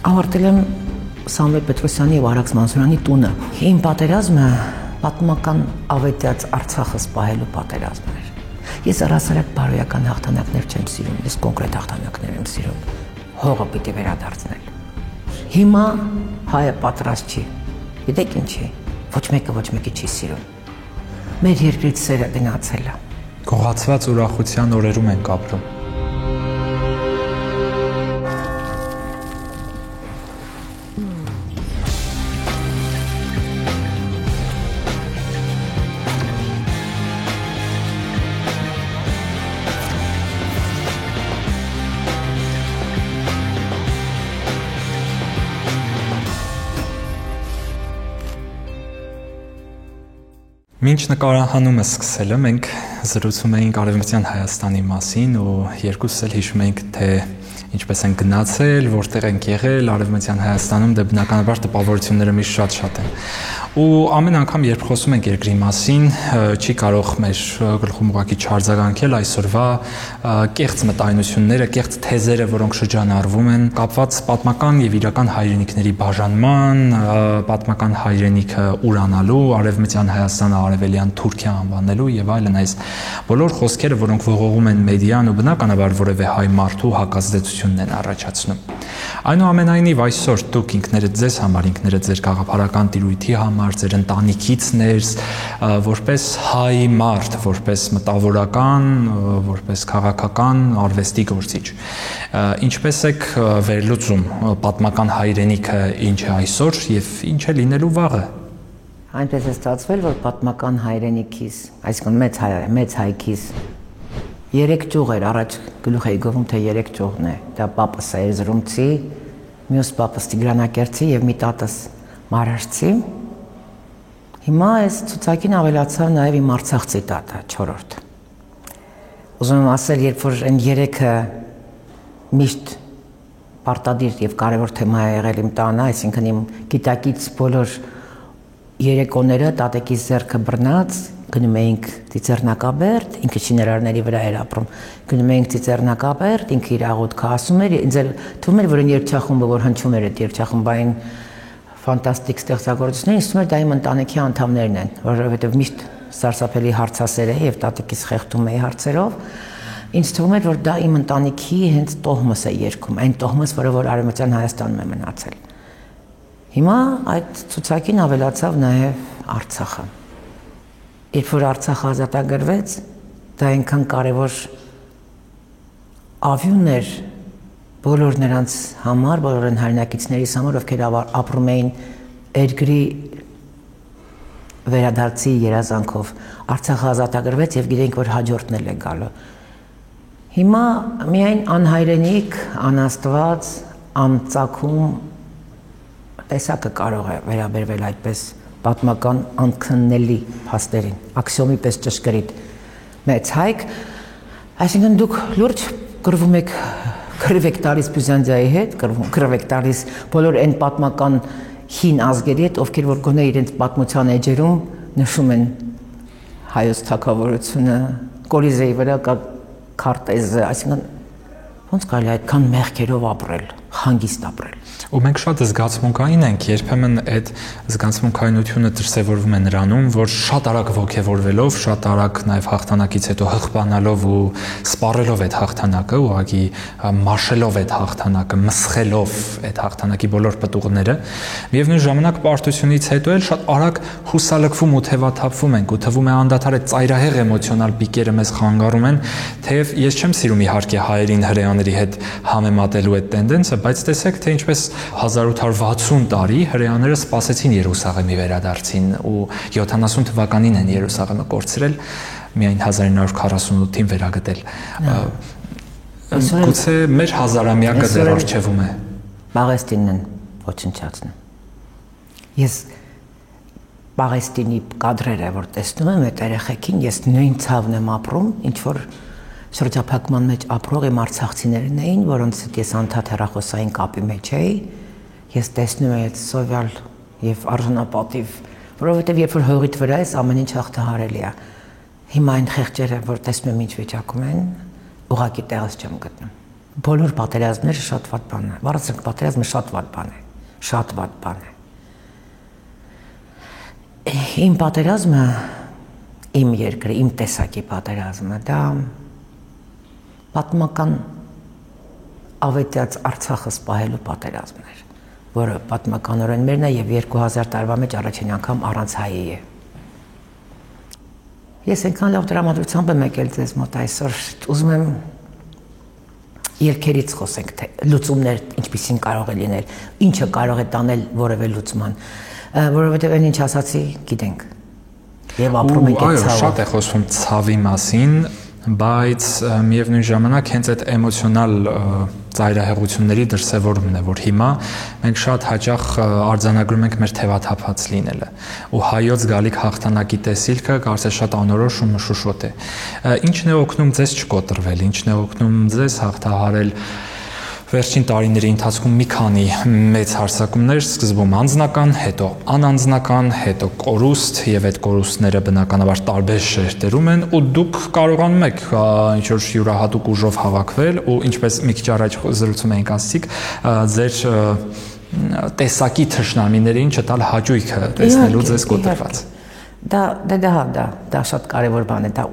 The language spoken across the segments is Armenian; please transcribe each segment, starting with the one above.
Ավարտել եմ Սամվել Պետրոսյանի և Արաքս Մանսուրյանի տունը։ Իմ պատերազմը պատմական ավետյաց Արցախը սպահելու պատերազմն էր։ Ես առհասարակ բարոյական հաղթանակներ չեմ սիրում, ես կոնկրետ հաղթանակներ եմ սիրում։ Հողը պիտի վերադարձնել։ Հիմա հայը պատրաստ չի։ Գիտեք ինչի։ Ոչ մեկի չի սիրում։ Մեր երկրից սերը գնացել է։ Գողացված ուրախության օրերում ենք ապրում։ Մինչ նկարահանումը սկսելը մենք զրուցում էինք Արևմտյան Հայաստանի մասին ու երկուսս էլ հիշում էինք, թե ինչպես են գնացել, որտեղ ենք եղել Արևմտյան Հայաստանում, դե բնականաբար տպավորությունները միշտ շատ են։ Ու ամեն անգամ, երբ խոսում ենք երկրի մասին, չի կարող մեր գլխում ուղղակի չարձագանքել այսօրվա կեղծ մտայնությունները, կեղծ թեզերը, որոնք շրջանառվում են, կապված պատմական եւ իրական հայրենիքների բաժանման, պատմական հայրենիքը ուրանալու, Արևմտյան Հայաստանը արևելյան Թուրքիա անվանելու եւ այլն այս բոլոր խոսքերը, որոնք ողողում են մեդիան ու բնականաբար որևէ հայ մարդու հակազդեցությունն են առաջացնում։ Այնուամենայնիվ այսօր դուք ինքներդ ձեզ համար, ինքներդ ձեր գաղափարական տիրույթի համար, ձեր ընտանիքից ներս, որպես հայ մարդ, որպես մտավորական, որպես քաղաքական արվեստի գործիչ, ինչպես եք վերլուծում պատմական հայրենիքը ինչ է այսօր եւ ինչ է լինելու վաղը։ Այնպես է ստացվել, որ պատմական հայրենիքիս, այսինքն մեծ հայքիս 3 ճյուղ էր, առաջ գլուխ էի գովում, թե 3 ճյուղն է, դա պապս է Էրզրումցի, մյուս պապս Տիգրանակերտցի եւ մի տատս Մարաշցի։ Հիմա այս ցուցակին ավելացավ նաեւ իմ Արցախցի տատը, 4-րդ։ Ուզում եմ ասել, երբ որ այն 3-ը միշտ պարտադիր եւ կարեւոր թեմա է եղել իմ տանը, այսինքն իմ գիտակից բոլոր երեկոները տատեկիս ձեռքը բռնած գնում էինք Ծիծեռնակաբերդ, ինքը շինարարների վրա էր ապրում, գնում էինք Ծիծեռնակաբերդ, ինքը իր աղոթքը ասում էր, ինձ էլ թվում էր, որ այն երգչախումբը, որ հնչում էր այդ երգչախմբային ֆանտաստիկ ստեղծագործությունները, ինձ թվում էր դա իմ ընտանիքի անդամներն են, որովհետև միշտ սարսափելի հարցասեր էի եւ տատիկիս խեղդում էի հարցերով, ինձ թվում էր, որ դա իմ ընտանիքի հենց տոհմս է երգում, այն տոհմս, որ Արևմտյան Հայաստանում է մնացել։ Հիմա այդ ցուցակին ավելացավ նաեւ Արցախը։ Երբ որ Արցախը ազատագրվեց, դա այնքան կարևոր ավյուն էր բոլոր նրանց համար, բոլոր հայրենակիցներիս համար, ովքեր ապրում էին երկրի վերադարձի երազանքով։ Արցախը ազատագրվեց եւ գիտենք, որ հաջորդն էլ է գալու։ Հիմա միայն անհայրենիք, անաստված, անծագում տեսակը կարող է վերաբերվել այդպես պատմական անքննելի փաստերին, աքսիոմի պես ճշգրիտ մեծ հայք, այսինքն դուք լուրջ կռվում եք կռիվ եք տալիս Բյուզանդիայի հետ, կռիվ եք տալիս բոլոր այն պատմական հին ազգերի հետ, ովքեր որ գոնե իրենց պատմության էջերում նշում են հայոց թագավորությունը, Կոլիզեի վրա կա քարտեզը, այսինքն ոնց կարելի է այդքան մեղքերով ապրել, հանգիստ ապրել։ Ու մենք շատ զգացմունքային ենք, երբեմն այդ զգացմունքայինությունը դրսևորվում է նրանում, որ շատ արագ ոգևորվելով, շատ արագ նաև հաղթանակից հետո հղբանալով ու սպառելով այդ հաղթանակը, ուղղակի մաշելով այդ հաղթանակը, մսխելով այդ հաղթանակի բոլոր պտուղները, միևնույն ժամանակ պարտությունից հետո էլ շատ արագ հուսալքվում ու թևաթափվում ենք ու թվում է անդադար այդ ծայրահեղ էմոցիոնալ պիկերը մեզ խանգարում են, թեև ես չեմ սիրում իհարկե հայերին հրեաների հետ համեմատելու այդ տենդենսը, բայց տեսեք, թե ինչպես 1860 տարի հրեաները սպասեցին Երուսաղեմի վերադարձին ու 70 թվականին են Երուսաղեմը կորցրել, միայն 1948-ին վերագտել։ Գուցե մեր հազարամյակը դեռ առջևում է։ Պաղեստինն են ոչնչացնում։ Ես Պաղեստինի կադրերը, որ տեսնում եմ այդ երեխեքին, ես նույն ցավն եմ ապրում, ինչ որ շրջափակման մեջ ապրող իմ արցախցիներն էին, որոնց հետ ես անդադ հեռախոսային կապի մեջ էի, ես տեսնում եմ այդ սովյալ եւ արժանապատիվ, որովհետեւ երբ որ հողիդ վրա ես, ամեն ինչ հաղթահարելի է։ Հիմա այն խեղճերը, որ տեսնում եմ ինչ վիճակում են, ուղղակի տեղս չեմ գտնում։ Բոլոր պատերազմները շատ վատ բան է։ Բարձր պատերազմը շատ վատ բան է։ Շատ վատ բան է։ Իմ պատերազմը, իմ երկրի, իմ տեսակի պատերազմը, դա պատմական ավետյաց Արցախը սպահելու պատերազմն էր, որը պատմականորեն մերն է եւ 2000 տարվա մեջ առաջին անգամ առանց հայի է։ Ես այնքան լավ դրամատրությամբ եմ եկել ձեզ մոտ այսօր, ուզում եմ երկերից խոսենք, թե լուծումներ ինչպիսին կարող է լինել, ինչը կարող է տանել որևէ լուծման, որովհետև այն ինչ ասացի, գիտենք։ Եվ ապրում ենք այդ ցավով։ Այո, շատ է խոսվում ցավի մասին, բայց միևնույն ժամանակ հենց այդ էմոցիոնալ ծայրահեղությունների դրսևորումն է, որ հիմա մենք շատ հաճախ արձանագրում ենք մեր թևաթափած լինելը ու հայոց գալիք հաղթանակի տեսիլքը կարծես շատ անորոշ ու մշուշոտ է։ Ինչն է օգնում ձեզ չկոտրվել, ինչն է օգնում ձեզ հաղթահարել վերջին տարիների ընթացքում մի քանի մեծ հարձակումներ, սկզբում անձնական, հետո անանձնական, հետո կորուստ եւ այդ կորուստները բնականաբար տարբեր շերտերում են ու դուք կարողանում եք ինչ որ յուրահատուկ ուժով հավաքվել ու ինչպես մի քիչ առաջ զրուցում էինք ասիկ, ձեր տեսակի թշնամիներին չտալ հաճույքը տեսնելու ձեզ կոտրված։ Դա շատ կարևոր բան է, դա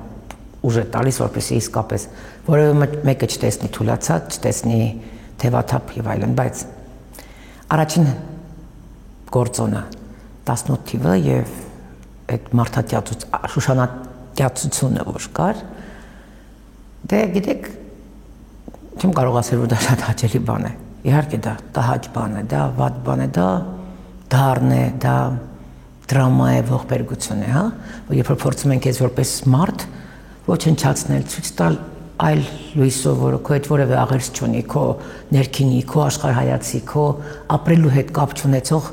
ուժ է տալիս, որպեսզի իսկապես որևէ մեկը չտեսնի թուլացած, չտեսնի թևաթափ եւ այլն, բայց առաջին գործոնը 18 թիվը եւ այդ շուշանատյացությունը որ կար, դե գիտեք, չեմ կարող ասել, որ դա շատ հաճելի բան է։ Իհարկե դա հաճ բան է, դա վատ բան է, դա դառն է, դա դրամա է, ողբերգություն է, հա, որ երբ որ փորձում ենք ես որպես մարդ ոչնչացնել, ցույց տալ այլ լույսով, որը քո հետ որևէ աղերս չունի, քո ներքինի, քո աշխարհայացի, քո ապրելու հետ կապ չունեցող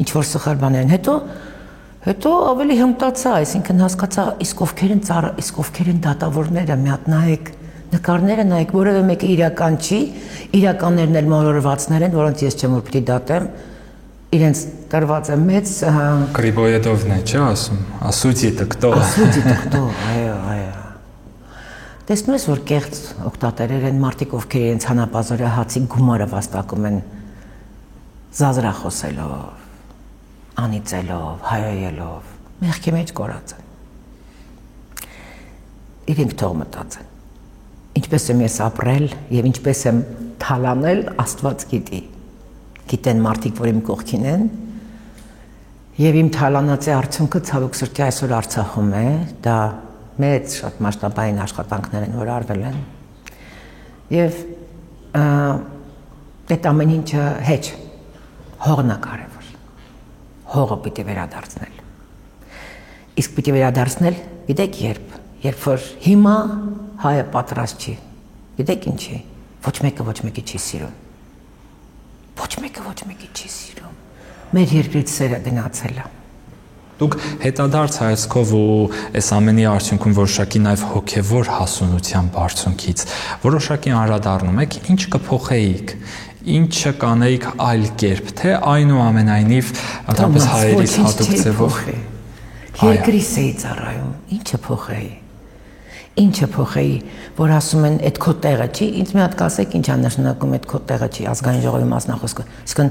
ինչ որ սխալ բաներ են։ Հետո ավելի հմտացա, այսինքն հասկացա, իսկ ովքեր են դատավորները, մի հատ նայեք, նկարները նայեք, որևէ մեկը իրական չի, իրականներն էլ մոլորվածներ են, որոնց ես չեմ որ պիտի դատեմ, իրենց տրված է մեծ Գրիբոյեդովն է, չէ՞ ասում, ասուտի տկտո, այո։ Տեսնում ես, որ կեղծ օգտատերեր են մարդիկ, ովքեր իրենց հանապազորյա հացի գումարը վաստակում են զազրախոսելով, անիծելով, հայոյելով, մեղքի մեջ կորած են։ Իրենք թող մտածեն։ Ինչպես եմ ես ապրել եւ ինչպես եմ թալանել, Աստված գիտի։ Գիտեն մարդիկ, որ իմ կողքին են, եւ իմ թալանածի արդյունքը ցավոք սրտի այսօր Արցախում է, դա մեծ շատ մասշտաբային աշխատանքներ են, որ արվել են եւ այդ ամեն ինչը հեչ հողն է կարևոր, հողը պիտի վերադարձնել, իսկ պիտի վերադարձնել, գիտեք երբ որ հիմա հայը պատրաստ չի, գիտեք ինչի, ոչ մեկի չի սիրում, ոչ մեկի չի սիրում, մեր երկրից սերը գնացել է։ Դուք հետադարձ հայացքով ու այս ամենի արդյունքում որոշակի նաև հոգևոր հասունության բարձունքից որոշակի անդրադառնում եք, ինչ կփոխեիք, ինչը կանեիք այլ կերպ, թե այնուամենայնիվ դեպս հայերից հատուկ ձևով։ Երկրիս էի ծառայում, ինչը փոխեի, որ ասում են այդ քո տեղը չի, ինձ մի հատ կասեք ինչ է նշանակում այդ քո տեղը չի, ազգային ժողովի մասնախոսքը, իսկն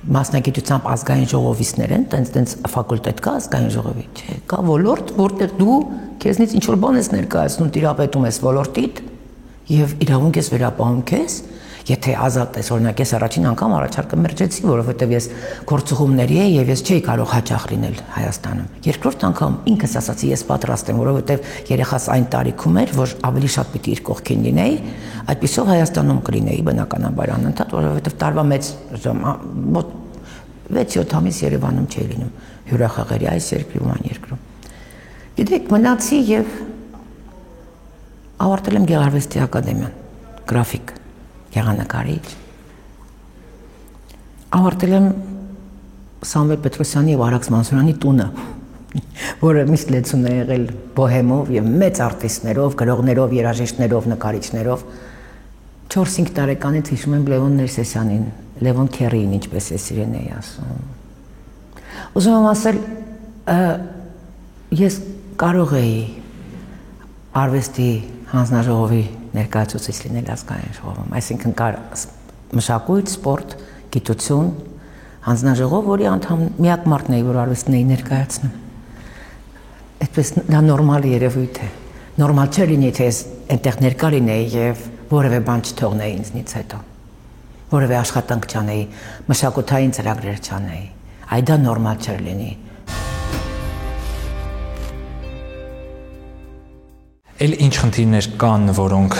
մասնագիտությամբ ազգային ժողովիստներ են, տենց ֆակուլտետ կա ազգային ժողովի, չէ, կա ոլորտ, որտեղ դու քեզնից ինչ որ բան ես ներկայացնում, տիրապետում ես ոլորտիդ եւ իրավունք ես վերապահում քեզ, եթե ազատ ես, օրինակ ես առաջին անգամ առաջարկը մերժեցի, որովհետեւ ես գործուղումների էի եւ ես չէի կարող հաճախ լինել Հայաստանում։ Երկրորդ անգամ ինքս ասացի ես պատրաստ եմ, որովհետեւ երեխաս այն տարիքում էր, որ ավելի շատ պիտի իր կողքին լինեի, այդպիսով Հայաստանում կլինեի բնականաբար անընդհատ, որովհետեւ տարվա մեծ մոտ 6-7 ամիս Երևանում չէի լինում, հյուրախաղերի այս երկրում, այն երկրում։ Գիտեք, մնացի եւ ավարտել եմ Գեղարվեստի ակադեմիան, գրաֆիկ, գեղանկարիչ։ Ավարտել եմ Սամվել Պետրոսյանի եւ Արաքս Մանսուրյանի տունը, որը միշտ լեցուն է եղել բոհեմով եւ մեծ արտիստներով, գրողներով, երաժիշտներով, նկարիչներով։ 4-5 տարեկանից հիշում եմ Լևոն Ներսեսյանին, Լևոն Քերին, ինչպես է սիրեն էի ասում։ Ուզում եմ ասել, ես կարող էի արվեստի հանձնաժողովի ներկայացուցիչ լինել ազգային ժողովում, այսինքն կար մշակույթ, սպորտ, գիտություն, հանձնաժողով, որի անդամ միակ մարդն էի, որ արվեստն էի ներկայացնում։ Այդպես դա նորմալ երևույթ է։ Նորմալ չէ լինի, թե ես այնտեղ ներկա լինեի եւ որևէ բան չթողնեի ինձնից հետո։ Որևէ աշխատանք չանեի, մշակութային ծրագրեր չանեի։ Այ դա նորմալ չէր լինի։ Էլ ինչ խնդիրներ կան, որոնք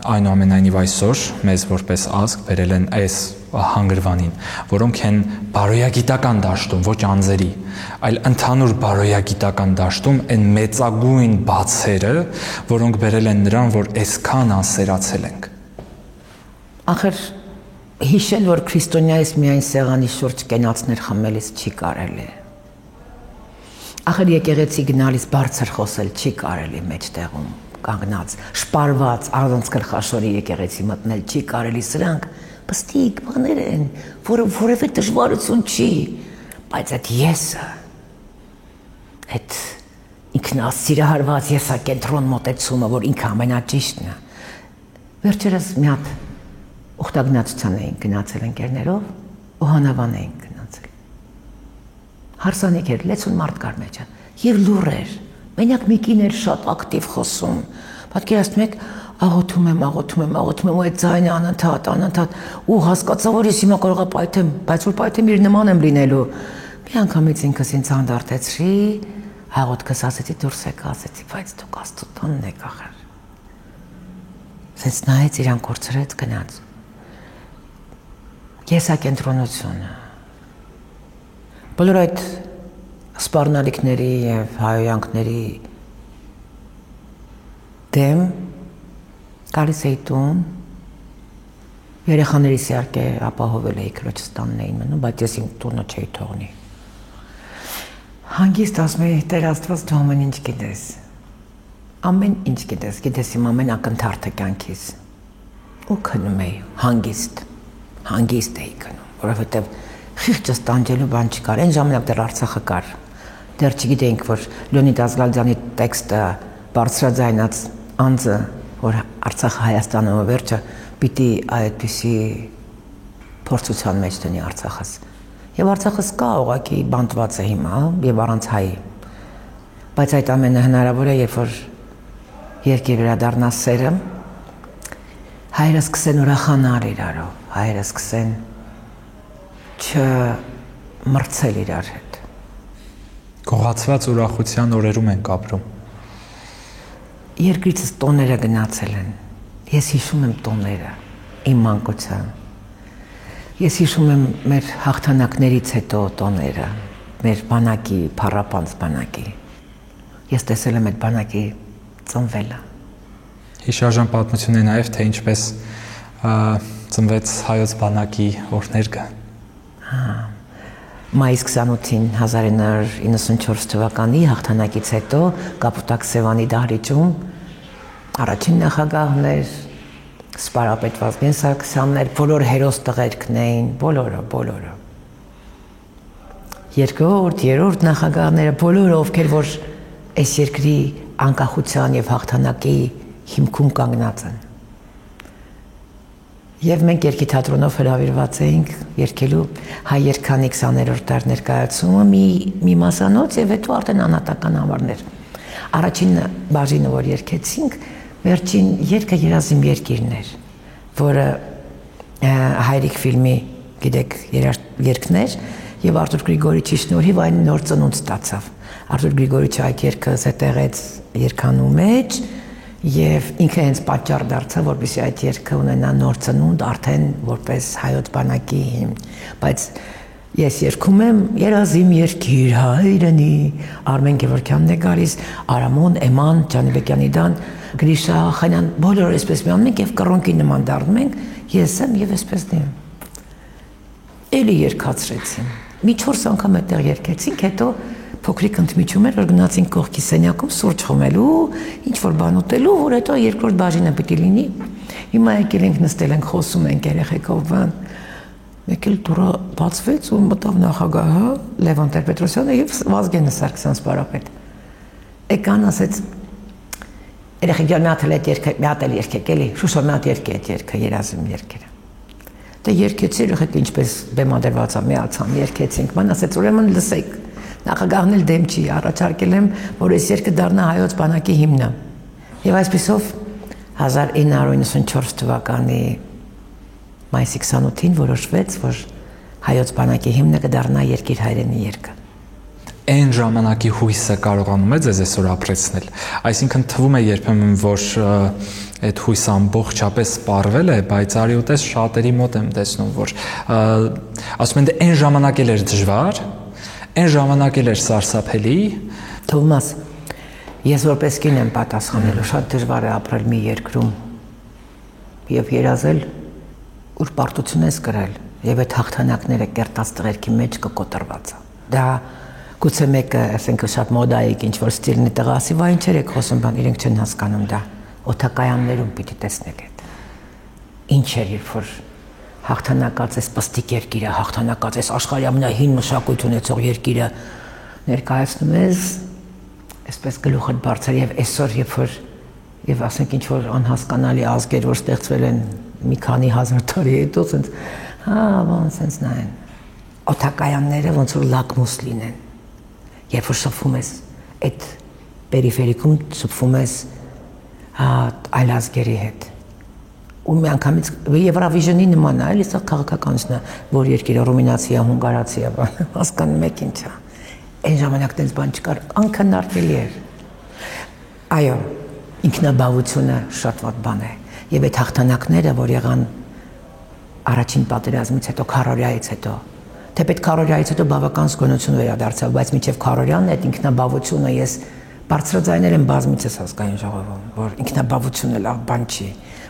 այնուամենայնիվ այսօր մեզ որպես ազգ բերել են այս հանգրվանին, որոնք են բարոյագիտական դաշտում, ոչ անձերի, այլ ընդհանուր բարոյագիտական դաշտում այն մեծագույն բացերը, որոնք բերել են նրան, որ այսքան անսերացել ենք։ Ախր հիշել, որ քրիստոնյայից միայն սեղանի շուրջ կենացներ խմելիս չի կարելի։ Ախր եկեղեցի գնալիս բարձր խոսել չի կարելի մեջտեղում կանգնած, շպարված, առանց գլխաշորի եկեղեցի մտնել չի կարելի, սրանք պստիկ բաներ են, որևէ դժվարություն չի, բայց այդ եսը, այդ ինքնասիրահարված եսակենտրոն մոտեցումը, որ ինքը ամենաճիշտն է, վերջերս մի հատ ուխտագնացության էինք գնացել ընկերներով ու Հանավան էինք գնացել։ Հարսանիք էր, 60 մարդ կար մեջը և լուռ էր, մենակ մի կին էր շատ ակտիվ խոսում, պատկերացնում եք աղոթում եմ ու այդ ձայնը անընդհատ ու հասկացա, որ ես հիմա կարող եմ պայթեմ, բայց որ պայթեմ իր նման եմ լինելու։ Մի անգամից ինքս ինձ հանդարտեցրի, աղոթքս ասեցի, դուրս եկա, ասեցի, բայց դուք Աստծո տոնն եք ախր։ Սենց նայեց, իրան կորցրեց, գնաց։ Եսակենտրոնությունը։ Բոլոր այդ սպառնալիքների և հայոյանքների դեմ գալիս էի տուն, երեխաներիս իհարկե ապահովել էի քրոջս տանն էին մնում, բայց ես իմ տունը չէի թողնի։ Հանգիստ ասում էի, Տեր Աստված դու ամեն ինչ գիտես։ Ամեն ինչ գիտես իմ ամեն ակնթարթը կյանքիս։ Ու քնում էի, հանգիստ էի քնում, որովհետև խիղճս տանջելու բան չկար, այն ժամանակ դեռ Արցախը կար։ Դեռ չգիտեինք, որ Լեոնիդ Ազգալյանի տեքստը բարձրաձայնած անձը, որ Արցախը Հայաստանը վերջը պիտի այդպիսի փորձության մեջ տնի Արցախս։ Եվ Արցախս կա ուղղակի բանտված է հիմա եւ առանց հայի։ Բայց այդ ամենը հնարավոր է, երբ որ երկիր վերադառնա սերը, հայրը սկսեն ուրախանալ իրարով, հայրը սկսեն չմրցել իրար հետ։ Գողացված ուրախության օրերում ենք ապրում։ Երկրիցս տոները գնացել են։ Ես հիշում եմ տոները, իմ մանկության։ Ես հիշում եմ մեր հաղթանակներից հետո տոները, մեր բանակի, փառապանց բանակի։ Ես տեսել եմ այդ բանակի ծնվելը։ Հիշարժան պատմություն է նաև, թե ինչպես ծնվեց հայոց բանակի օրհներգը։ Մայիս 28-ին 1994 թվականի հաղթանակից հետո Կապուտակ Սևանի դահլիճում առաջին նախագահն էր, սպարապետ Վազգեն Սարգսյանն էր, բոլոր հերոս տղերքն էին, բոլորը։ Երկրորդ, երրորդ նախագահները, բոլորը, ովքեր որ այս երկրի անկախության եւ հաղթանակի հիմքում կանգնած են։ Եվ մենք երկի թատրոնով հրավիրված էինք երկելու հայ երգանի 20-րդ դար ներկայացումը մի մասանոց եւ հետո արդեն անհատական համարներ։ Առաջին բաժինը, որ երգեցինք, վերջին երգը Երազիմ երկիրն էր, որը Հայրիկ ֆիլմի, գիտեք, երգներ եւ Արտուր Գրիգորիչի շնորհիվ այն նոր ծնունդ ստացավ։ Արտուր Գրիգորիչը այդ երգը զետեղեց երգանու մեջ եւ ինքը հենց պատճառ դարձավ, որպեսզի այդ երգը ունենա նոր ծնունդ արդեն որպես հայոց բանակի հիմն, բայց ես երգում եմ Երազիմ երկիր հայրենի, Արմեն Գևորգյանն է գալիս, Արամոն, Էման, Ջանիբեկյանի Դան, Գրիշա Խանյան, բոլորը այսպես միանում ենք եւ կռոնկի նման դառնում ենք, ես եմ եւ այսպես դեմ։ Էլի երգացրեցին։ Մի 4 անգամ այդտեղ երգեցինք, հետո փոքրիկ ընդմիջում էր, որ գնացինք կողքի սենյակում սուրճ խմելու, ինչ որ բան ուտելու, որ հետո երկրորդ բաժինը պիտի լինի։ Հիմա եկել ենք նստել ենք, խոսում ենք երեխեքով բան։ Մեկ էլ դուռը բացվեց ու մտավ նախագահը Լևոն Տեր-Պետրոսյանը եւ Վազգենը Սարգսյան սպարապետ։ Եկան ասեց Երեխեք ջան, մի հատ էլ երկեք էլի, շուշո մի հատ երկե այդ երկը, երազում երկերը։ Դե երկեցի, երեխեք ինչպես բեմադրված է, միացան, երկեցինք, ման ասեց, ուրեմն լսեք, նախագահն էլ դեմ չի, առաջարկել եմ, որ այս երկը դառնա հայոց բանակի հիմնը։ Եվ այսպիսով 1994 թվականի մայիսի 28-ին որոշվեց, որ հայոց բանակի հիմնը կդառնա երկիր հայրենի երկը։ Այն ժամանակի հույսը կարողանում է ձեզ այսօր ապրեցնել։ Այսինքն թվում է երբեմն, որ այդ հույսը ամբողջապես սպառվել է, բայց արիուտես շատերի մոտ եմ տեսնում, որ ասում են դե այն ժամանակ էլ էր դժվար, այն ժամանակ էլ էր սարսափելի։ Թովմաս, ես որպես կին եմ պատասխանելու, շատ դժվար է ապրել մի երկրում եւ երազել, ուր պարտություն ես կրել, եւ այդ հաղթանակները կերտած տղերքի մեջ կկոտրված է։ Դա գուցե մեկը, ասենք շատ մոդայիկ ինչ-որ ստիլնի տղա ասի, վայ ինչեր եք խոսում, բան իրենք չեն հասկանում դա։ Օդակայաններում պիտի տեսնեք այդ։ Ինչ էր, երբ որ հաղթանակած էս պստիկ երկիրը, հաղթանակած էս աշխարհի ամենահին մշակույթ ունեցող երկիրը ներկայացնում ես, այսպես գլուխդ բարձր եւ այսօր, երբ որ եւ ասենք ինչ-որ անհասկանալի ազգեր, որ ստեղծվել են մի քանի հազար տարի հետո, ասենց, ոնց sense նայեն։ Օդակայանները ոնց որ լակմուս լինեն։ Երբ որ շփվում ես այդ պերիֆերիկում, շփվում ես այլ ազգերի հետ։ Ու մի անգամից Եվրավիժնի նման է, էլի սա քաղաքականությունն է, որ երկիրը ռումինացիա, հունգարացիա, հասկանում եք ինչ է։ Այն ժամանակ տենց բան չկար, անքննարկելի էր։ Այո, ինքնաբավությունը շատ ված բան է։ Եվ այդ հաղթանակները, որ եղան առաջին պատերազմից հետո, քարորիայից հետո, թեպետ քարորիայից հետո բավական զգոնություն վերադարձավ, բայց մինչև քարորյան այդ ինքնաբավությունը ես բարձրաձայնել եմ բազմիցս ազգային ժողովում, որ ինքնաբավությունը լավ բան չի,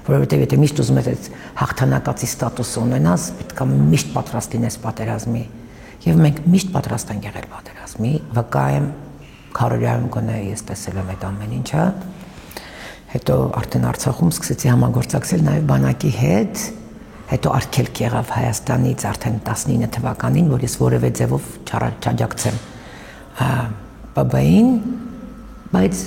որովհետև եթե միշտ ուզում ես այդ հաղթանակացի ստատուսը ունենաս, պետք է միշտ պատրաստ լինես պատերազմի, եւ մենք միշտ պատրաստ ենք եղել պատերազմի, վկա եմ քարորիայում գոնե ես տեսել եմ այդ ամեն ինչը, հետո արդեն Արցախում սկսեցի համագործակցել նաեւ բանակի հետ, հետո արգելք եղավ Հայաստանից արդեն 19 թվականին, որ ես որևէ ձևով չաջակցեմ ԲԲ-ին, բայց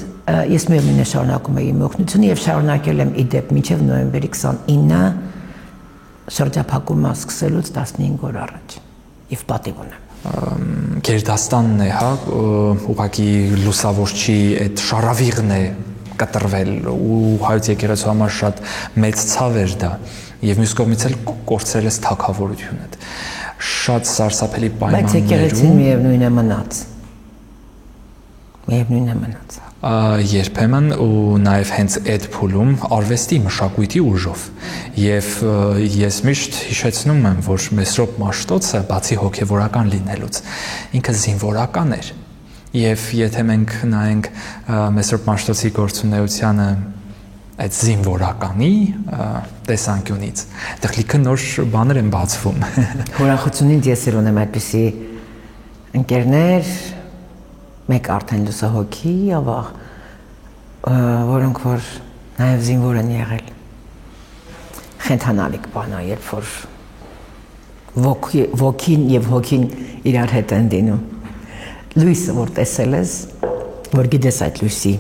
ես միևնույն է շարունակում էի իմ օգնությունը եւ շարունակել եմ իդեպ մինչեւ նոյեմբերի 29 շրջափակումը սկսելուց 15 օր առաջ եւ պատիվ ունեմ։ Գերդաստանն է, հա, ուղղակի լուսավոր չի, այդ շարավիղն է կտրվել ու հայոց եկեղեցու համար շատ մեծ ցավ էր դա եւ մյուս կողմից էլ կորցրել ես թագավորությունը։ Շատ սարսափելի պայմաններում։ Բայց եկեղեցին միևնույն է մնաց։ Միևնույն է մնաց։ Երբեմն ու նաև հենց այդ փուլում արվեստի մշակույթի ուժով եւ ես միշտ հիշեցնում եմ, որ Մեսրոպ Մաշտոցը բացի հոգեվորական լինելուց ինքը զինվորական էր եւ եթե մենք նայենք Մեսրոպ Մաշտոցի գործունեությանը այդ զինվորականի տեսանկյունից այդտեղ լիքը նոր բաներ են բացվում։ Ուրախությունից ես էլ ունեմ այդպիսի ընկերներ, մեկ արդեն լուսահոգի, ավաղ, որոնք որ նաև զինվոր են եղել։ Խենթանալիք բան է, երբ որ ոգին եւ հոգին իրար հետ են դինում։ Լույսը որ տեսել ես, որ գիտես այդ լույսի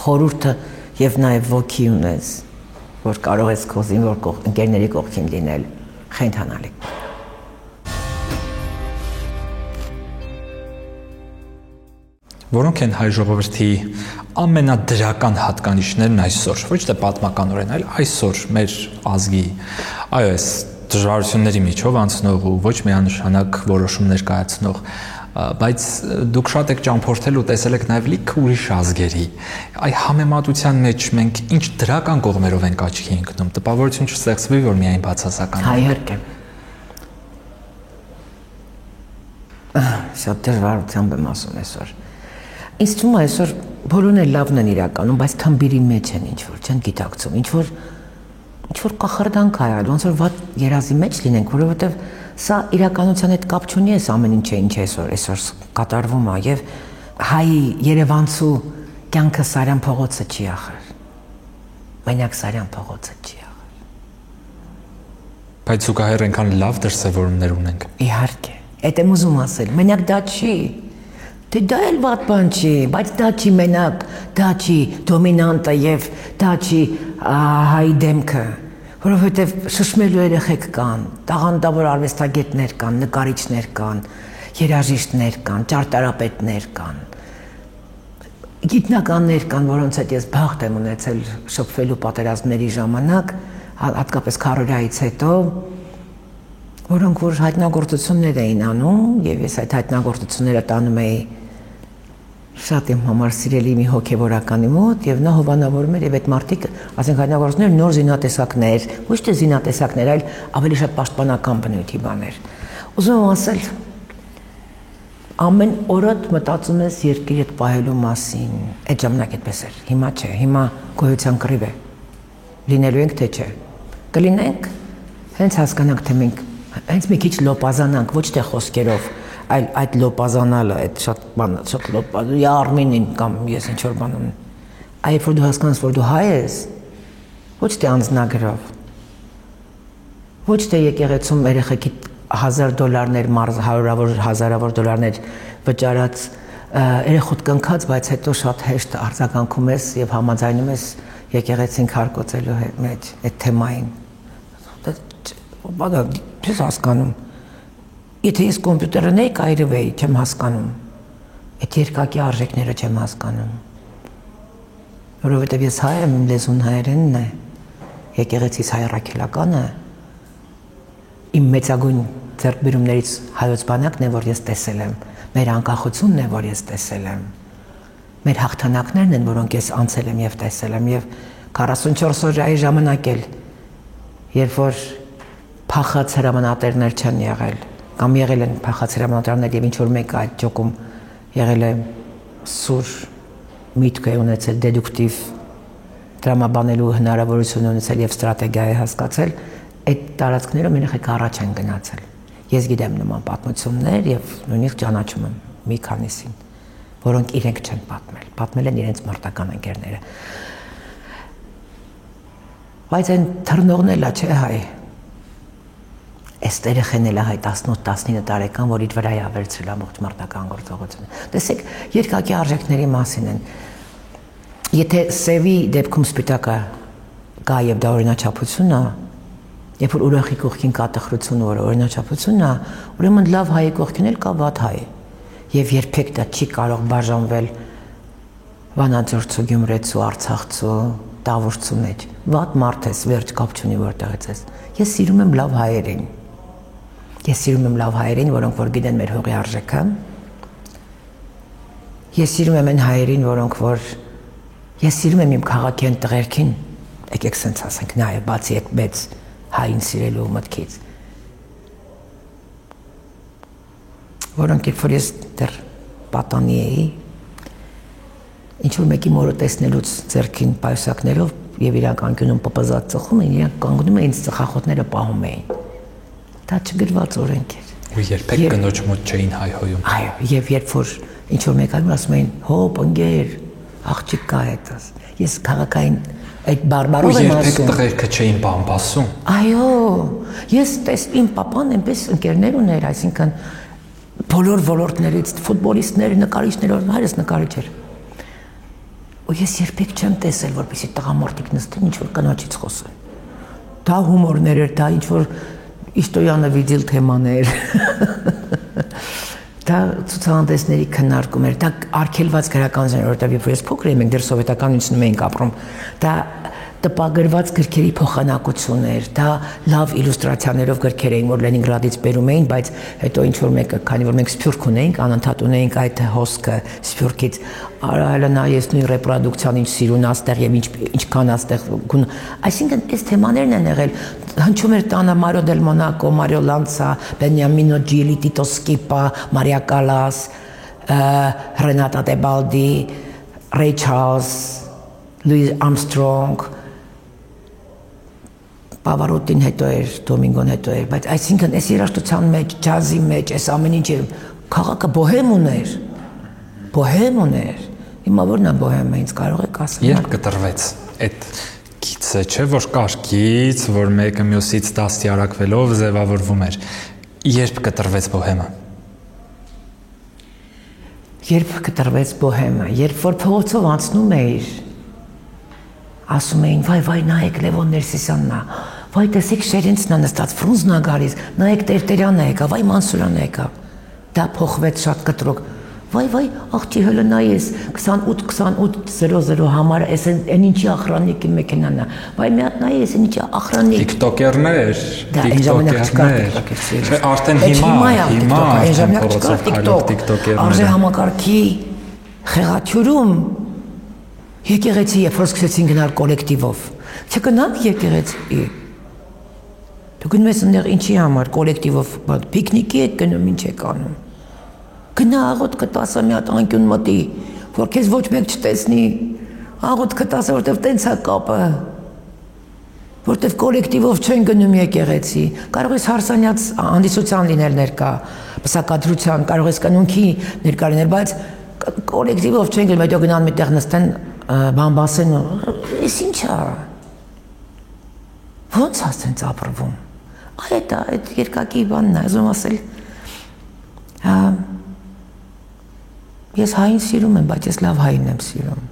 խորհուրդը եւ նաեւ ոգի ունես, որ կարող ես քո զինվոր ընկերների կողքին լինել, խենթանալիք։ Որոնք են հայ ժողովրդի ամենադրական հատկանիշներն այսօր, ոչ թե պատմականորեն, այլ այսօր մեր ազգի, այո, այս դժվարությունների միջով անցնող ու ոչ միանշանակ որոշումներ կայացնող, բայց դուք շատ եք ճամփորդել ու տեսել եք նաև լիքը ուրիշ ազգերի։ Այ համեմատության մեջ մենք ինչ դրական կողմերով ենք աչքի ընկնում, տպավորություն չստեղծվի, որ միայն բացասական է։ Իհարկե։ Շատ դժվարությամբ եմ ասում այսօր։ Ինձ թվում է այսօր բոլորն էլ լավն են իրականում, բայց թամբիրի մեջ են ինչ-որ, չեն գիտակցում, ինչ-որ կախարդանք է եղել, ոնց որ վատ երազի մեջ լինենք, որովհետև սա իրականության հետ կապ չունի այս ամեն ինչը, ինչ այսօր կատարվում է, եւ հայ Երևանցու կյանքը Սարյան փողոցը չի ախր։ Մենակ Սարյան փողոցը չի ախր։ Բայց զուգահեռ այնքան լավ դրսևորումներ ունենք։ Իհարկե, այդ եմ ուզում ասել, մենակ դա չի։ Դե դա էլ վատ բան չի, բայց դա չի մենակ, դա չի դոմինանտը եւ դա չի հայ դեմքը, որովհետեւ շշմելու երեխեք կան, տաղանդավոր արվեստագետներ կան, նկարիչներ կան, երաժիշտներ կան, ճարտարապետներ կան, գիտնականներ կան, որոնց հետ ես բախտ եմ ունեցել շփվելու պատերազմների ժամանակ, հատկապես քարորիայից հետո, որոնք որ հայտնագործություններ էին անում եւ ես այդ հայտնագործությունները տանում էի շատ իմ համար սիրելի մի հոգեվորականի մոտ եւ նա հովանավորում էր եւ այդ մարդիկ, ասենք հայտնագործությունները նոր զինատեսակներ, ոչ թե զինատեսակներ, այլ ավելի շատ պաշտպանական բնույթի բաներ։ Ուզում եմ ասել, ամեն օրդ մտածում ես երկիրդ պահելու մասին, այդ ժամանակ այդպես էր, հիմա չէ, հիմա գոյության կռիվ է։ Լինելու ենք թե չէ։ Կլինենք, հենց հասկանանք թե մենք հենց մի քիչ լոպազանանք, ոչ թե խոսքերով, այլ այդ լոպազանալը, այդ շատ բան, շատ լոպազանալը, Արմենին կամ ես ինչ որ բան ունեմ։ Այլ որ դու հասկանաս, որ դու հայ ես, ոչ թե անձնագրով, ոչ թե եկեղեցում երեխեքի $1000 հարյուրավոր հազարավոր դոլարներ վճարած երեխուդ կնքած, բայց հետո շատ հեշտ արձագանքում ես եւ համաձայնում ես եկեղեցին քարկոծելու մեջ այդ թեմային։ Բանը ես հասկանում։ Եթե ես կոմպյուտերն էի կայրվեի, չեմ հասկանում։ Այդ երկակի արժեքները չեմ հասկանում։ Որովհետև ես հայ եմ, իմ լեզուն հայերենն է, եկեղեցիս հայրաքելականը, իմ մեծագույն ձեռքբերումներից հայոց բանակն է, որ ես տեսել եմ, մեր անկախությունն է, որ ես տեսել եմ, մեր հաղթանակներն են, որոնք ես անցել եմ եւ տեսել եմ եւ 44 օրյայի ժամանակ էլ, երբ որ փախած հրամանատերներ չեն եղել, կամ եղել են փախած հրամանատարներ եւ ինչ որ մեկը այդ ճոկում եղել է սուր միտք է ունեցել, դեդուկտիվ դրամաբանելու հնարավորություն ունեցել եւ ստրատեգիա է հասկացել, այդ տարածքներում երեխեք առաջ են գնացել։ Ես գիտեմ նման պատմություններ եւ նույնիսկ ճանաչում եմ մի քանիսին, որոնք իրենք չեն պատմել են իրենց մարտական ընկերները։ Բայց այն թռնողն էլա չէ հայ։ Այս երեխեն էլա հայ 18-19 տարեկան, որ իր վրա է վերցրել ամբողջ մարտական գործողությունը։ Տեսեք, երկակի արժեքների մասին են։ Եթե սևի դեպքում սպիտակը կա եւ դա օրինաչափություն է, երբ որ ուրախի կողքին կա տխրություն, որ օրինաչափություն է, ուրեմն լավ հայի կողքին էլ կա վատ հայ։ Եվ երբեք դա չի կարող բաժանվել Վանաձորցու, Գյումրեցու, Արցախցու, Տավուշցու մեջ։ Վատ մարդ ես, վերջ կապ չունի որտեղից ես։ Ես սիրում եմ լավ հայերին։ Ես սիրում եմ լավ հայերին, որոնք որ գիտեն մեր հողի արժեքը։ Ես սիրում եմ այն հայերին, որոնք որ ես սիրում եմ իմ քաղաքի տղերքին, եկեք սենց ասենք, նայ, բացի այդ մեծ հային սիրելու մտքից։ Որոնք երբ որ ես դեռ պատանի էի, ինչ-որ մեկի մորը տեսնելուց ձեռքին պայուսակներով եւ իրանք անկյունում պպզած ծխում էին, իրանք կանգնում էին ծխախոտները պահում էին։ Դա չգրված օրենք էր։ Ու երբեք կնոջ մոտ չէին հայհոյում։ Այո, եւ երբ որ ինչ-որ մեկը ասում էին, հոп, ընկեր, աղջիկ կա հետս։ Ես քաղաքային այդ բարբարով եմ ասում։ Երբեք տղերքը չէին բամբասում։ Այո, ես իմ papan այնպես ընկերներ ուներ, այսինքն բոլոր ոլորտներից ֆուտբոլիստներ, նկարիչներ, հայրս նկարիչ էր։ Ու ես երբեք չեմ տեսել, որպեսզի տղամարդիկ նստեն ինչ որ կնոջից խոսեն։ Դա հումորներ էր, դա ինչ որ Իստոյանը վիդիլ թեմաներ։ Դա ցուցահանդեսների քննարկում էր, դա արգելված գրականություն էր, որտեղ ես փոքր եմ, դեռ սովետականությունում էինք ապրում։ Դա տպագրված գրքերի փոխանակություն էր, դա լավ իլյուստրացիաներով գրքեր էին, որ Լենինգրադից բերում էին, բայց հետո ինչ որ մեկը, քանի որ մենք սփյուռք ունեինք, անընդհատ ունեինք այդ հոսքը սփյուռքից, արալը նայես նույն ռեպրոդուկցիան ինչ սիրուն աստեղ եւ ինչքան աստեղ գուն, այսինքն այս թեմաներն են եղել, հնչում էր տանը Մարիո դել Մոնակո, Մարիո Լանցա, Բենյամինո Ջիլի, Տիտո Սկիպա, Մարիա Կալաս, Ռենատա Տեբալդի, Ռեյ Չարլզ, Լուիս Արմստրոնգ, Պավարոտին հետո էր, Դոմինգոն հետո էր, բայց այսինքն այս երաժշտության մեջ, ջազի մեջ, այս ամեն ինչը քաղաքը բոհեմ ուներ։ Հիմա որն է բոհեմը, ինձ կարող եք ասել։ Երբ կտրվեց այդ գիծը, չէ՞ որ կար գիծ, որ մեկը մյուսից դաստիարակվելով ձևավորվում էր։ Երբ կտրվեց բոհեմը։ երբ կտրվեց բոհեմը, երբ որ փողոցով անցնում էիր, ասում էին, վայ, նայեք Լևոն Ներսիսյանն է, վայ, տեսեք Շերենցն է նստած, Ֆրունզն է գալիս, նայեք Տերտերյանն է եկա, վայ, Մանսուրյանն է եկա։ Դա փոխվեց շատ կտրուկ։ Վայ, աղջի հələ նայես 2800 համար, այս այն ինչի ախրաննիկի մեքենան է։ Վայ, մի հատ նայես, այն ինչի ախրաննիկ։ TikToker-ներ, Դա այն ժամանակ չկար TikToker։ Չէ, արդեն հիմա այն ժամանակ չկար TikTok։ Արժե համակարգի խեղաթյուրում եկեղեցի երբ որ սկսեցին գնալ կոլեկտիվով։ Չգնաք եկեղեցի։ Դու գնում ես այնտեղ ինչի համար կոլեկտիվով, պիկնիկի եք գնում, ինչ եք անում։ Գնա աղոտ կտասը մի հատ անկյուն մտի, որ քեզ ոչ մեկ չտեսնի, աղոտ կտասը, որտեվ տենց է կապը, որտեվ կոլեկտիվով չեն գնում եկեղեցի, կարող ես հարսանյաց հանդիսության լինել ներկա, պսակադրության, կարող ես կնունքի ներկա լինել, բայց կոլեկտիվով չեն գնում, հետո գնան միտեղ նստեն, բամբասեն, ես ինչ է, ոնց ասենց ապրվում, այդ երկակի բանն է, ուզում ասել, ես հային սիրում եմ, բայց ես լավ հային եմ սիրում։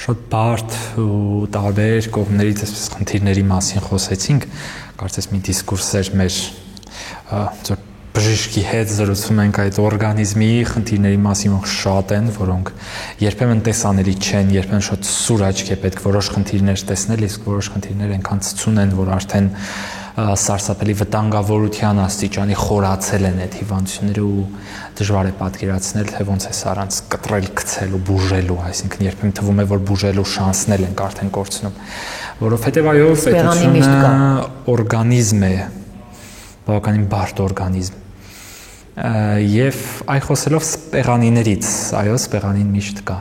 Շատ բարդ ու տարբեր կողմներից այսպես խնդիրների մասին խոսեցինք, կարծես մի դիսկուրս էր մեր բժիշկի հետ զրուցում ենք այդ օրգանիզմի խնդիրների մասին, որ շատ են, որոնք երբեմն տեսանելի չեն, երբեմն շատ սուր աչք է պետք որոշ խնդիրներ տեսնել, իսկ որոշ խնդիրներ այնքան ծծուն են, որ արդեն սարսափելի վտանգավորության աստիճանի խորացել են այդ հիվանդությունները ու դժվար է պատկերացնել, թե ոնց է սրանց կտրել, գցել ու բուժելու, այսինքն երբեմն թվում է, որ բուժելու շանսն էլ ենք արդեն կորցնում, որովհետև այո, պետությունը օրգանիզմ է, բավականին բարդ օրգանիզմ։ Եվ այ խոսելով սպեղանիներից, այո, սպեղանին միշտ կա։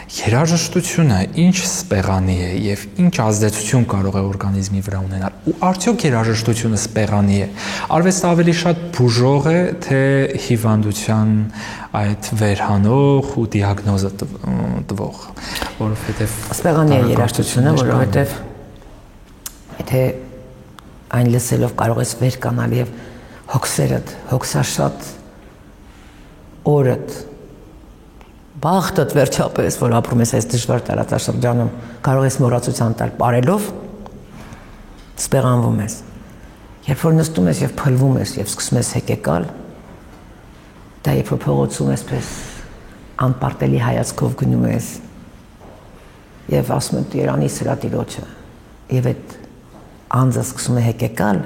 Երաժշտությունը ինչ սպեղանի է եւ ինչ ազդեցություն կարող է օրգանիզմի վրա ունենալ։ Ու արդյոք երաժշտությունը սպեղանի է։ Արվեստը ավելի շատ բուժող է, թե հիվանդության այդ վերհանող ու դիագնոզը տվող, որովհետեւ սպեղանի է երաժշտությունը, որովհետեւ եթե այն լսելով կարող ես վեր կանալ եւ հոգսերդ, հոգսաշատ օրդ բախտդ վերջապես, որ ապրում ես այս դժվար տարածաշրջանում, կարող ես մոռացության տալ բարելով, սպեղանվում ես։ Երբ որ նստում ես եւ փլվում ես եւ սկսում ես հեկեկալ, դա երբ որ փողոցում ես անպարտելի հայացքով գնում ես եւ ասում ես Երանի սրա տիրոջը եւ այդ անձը սկսում է հեկեկալ,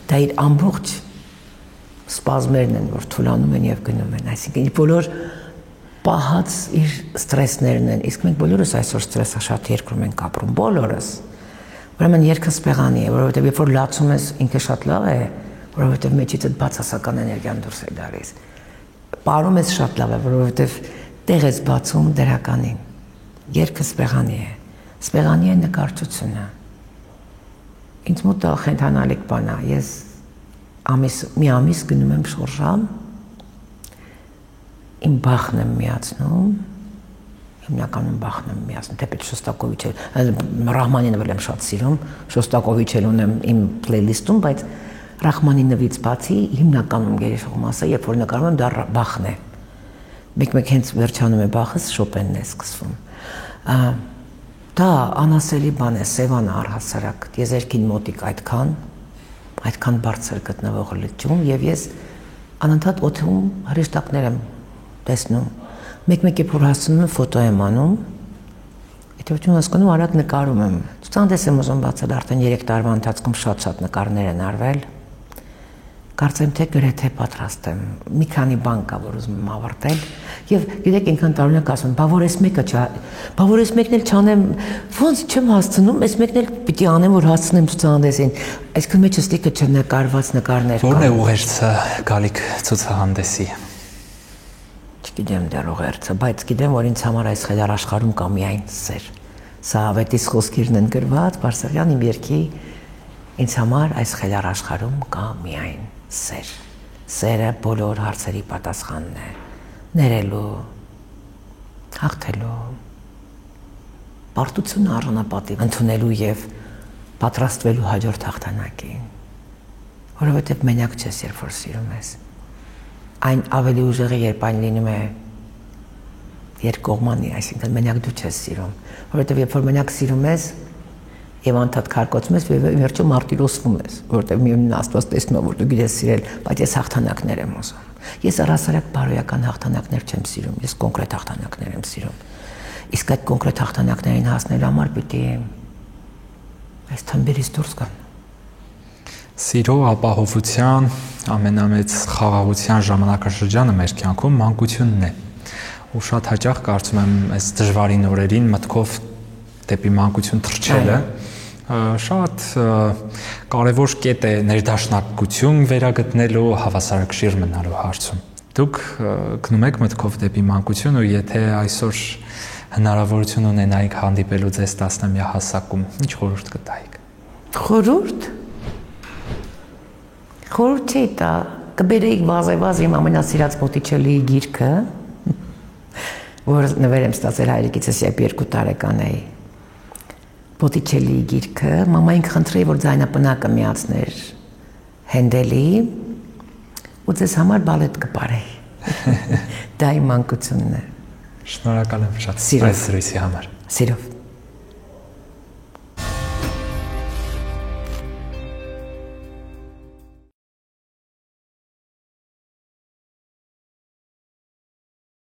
դա իր ամբողջ սպազմերն են, որ թուլանում են եւ գնում են, այսինքն բոլոր պահած իր ստրեսներն են, իսկ մենք բոլորս այսօր ստրեսը շատ երկրում ենք ապրում, բոլորս։ Ուրեմն երգը սպեղանի է, որովհետև երբ որ լացում ես, ինքը շատ լավ է, որովհետև մեջից այդ բացասական էներգիան դուրս է գալիս։ Պարում ես շատ լավ է, որովհետև տեղ ես բացում դրականին։ Երգը սպեղանի է։ Սպեղանի է նկարչությունը։ Ինձ մոտ խենթանալիք բան է, ես մի ամիս գնում եմ շորժամ, իմ բախն եմ միացնում, հիմնականում բախն եմ միացնում, թեպետ Շոստակովիչը, Ռախմանինովը եմ շատ սիրում, Շոստակովիչը ունեմ իմ պլեյլիստում, բայց Ռախմանինովից բացի հիմնականում գերեշող մասը, երբ որ նկարում եմ, դա բախն է։ Մեկ-մեկ հենց վերջանում է բախս, Շոպենն է սկսվում։ Դա անասելի բան է, Սևանը առհասարակ, եզերքին մոտիկ այդքան բարձր գտնվող լճում, եւ ես անընդհատ օդում հրեշտակներ եմ տեսնում։ Մեկ-մեկ երբ որ հասնում եմ, ֆոտո եմ անում, եթե ոչ հասկանում, արագ նկարում եմ։ Ցուցահանդես եմ ուզում բացել, արդեն 3 տարվա ընթացքում շատ նկարներ են արվել։ Կարծեմ թե գրեթե պատրաստ եմ։ Մի քանի բան կա, որ ուզում եմ ավարտել, եւ գիտեք ինքան տարօրինակ ասում, բա որ այս մեկն էլ չանեմ, ոնց չեմ հասցնում, այս մեկն էլ պիտի անեմ, որ հասցնեմ ցուցահանդեսին։ Այսինքն մեջը ստիկը չնկարված նկարներ կան։ Որն է ուղերձը գալիք ցուցահանդեսի։ Չգիտեմ դեռ ուղերձը, բայց գիտեմ, որ ինձ համար այս խելար աշխարհում կա միայն սեր։ Սա ավետիս խոսքերն են գրված, Բարսեղյան իմ երգի ինձ համար այս խելար աշխարհում կա միայն սեր։ Սերը բոլոր հարցերի պատասխանն է։ Ներելու, հաղթելու, պարտությունը արժանապատիվ ընդունելու եւ պատրաստվելու հաջորդ հաղթանակին։ Որովհետեւ մենակ չես, երբ որ սիրում ես։ Այն ավելի ուժեղ է, երբ այն լինում է երկկողմանի, այսինքն մենակ դու չես սիրում, որովհետև երբ որ մենակ սիրում ես եւ անդադ քարկոծում ես, վերջում մարտիրոսվում ես, որովհետև միևնույն Աստված տեսնում է, որ դու գիտես սիրել, բայց ես հաղթանակներ եմ ուզում։ Ես առասարակ բարոյական հաղթանակներ չեմ սիրում, ես կոնկրետ հաղթանակներ եմ սիրում։ Իսկ այդ կոնկրետ հաղթանակներին հասնելու համար պիտի այս թմբերից դուրս գան։ Սիրո ապահովության ամենամեծ խաղաղության ժամանակաշրջանը մեր կյանքում մանկությունն է։ Ու շատ հաճախ կարծում եմ այս դժվարին օրերին մտքով դեպի մանկություն թռչելը շատ կարևոր կետ է ներդաշնակություն վերագտնելու, հավասարակշիռ մնալու հարցում։ Դուք գնում եք մտքով դեպի մանկություն ու եթե այսօր հնարավորություն ունենայիք հանդիպելու ձեզ 10-ամյա հասակում, ինչ խորհուրդ կտայիք։ Խորհուրդ չի տա, կբերեիք վազեվազ իմ ամենասիրած Բոտիչելլիի գիրքը, որ նվեր եմ ստացել հայրիկիցս, երբ 2 տարեկան էի։ Բոտիչելլիի գիրքը, մամային կխնդրեի, որ ձայնապնակը միացներ Հենդելի ու ձեզ համար բալետ կպարեի։ Դա իմ մանկությունն է։ Շնորհակալ եմ շատ այս զրույցի համար։ Սիրով։